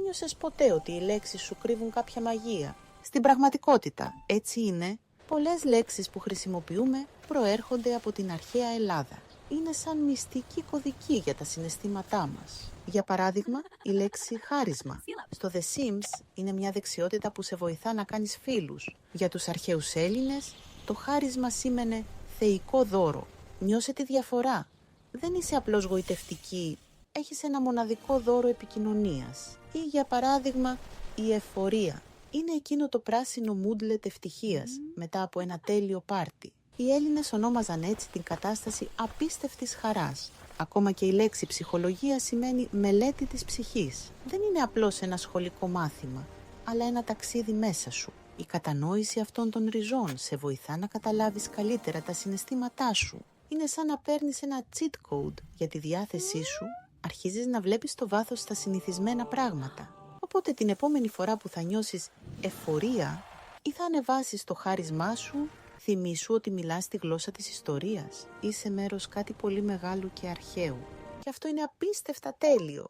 ένιωσες ποτέ ότι οι λέξεις σου κρύβουν κάποια μαγεία? Στην πραγματικότητα, έτσι είναι. Πολλές λέξεις που χρησιμοποιούμε προέρχονται από την αρχαία Ελλάδα. Είναι σαν μυστική κωδική για τα συναισθήματά μας. Για παράδειγμα, η λέξη χάρισμα. Στο The Sims είναι μια δεξιότητα που σε βοηθά να κάνεις φίλους. Για τους αρχαίους Έλληνες, το χάρισμα σήμαινε θεϊκό δώρο. Νιώσε τη διαφορά. Δεν είσαι απλώς γοητευτική, έχεις ένα μοναδικό δώρο επικοινωνίας. Ή για παράδειγμα, η εφορία. Είναι εκείνο το πράσινο μούντλετ ευτυχίας μετά από ένα τέλειο πάρτι. Οι Έλληνες ονόμαζαν έτσι την κατάσταση απίστευτης χαράς. Ακόμα και η λέξη ψυχολογία σημαίνει μελέτη της ψυχής. Δεν είναι απλώς ένα σχολικό μάθημα, αλλά ένα ταξίδι μέσα σου. Η κατανόηση αυτών των ριζών σε βοηθά να καταλάβεις καλύτερα τα συναισθήματά σου. Είναι σαν να παίρνεις ένα cheat code για τη διάθεσή σου, αρχίζεις να βλέπεις το βάθος στα συνηθισμένα πράγματα. Οπότε την επόμενη φορά που θα νιώσεις εφορία ή θα ανεβάσεις το χάρισμά σου, θυμήσου ότι μιλάς τη γλώσσα της ιστορίας. Είσαι μέρος κάτι πολύ μεγάλου και αρχαίου. Και αυτό είναι απίστευτα τέλειο.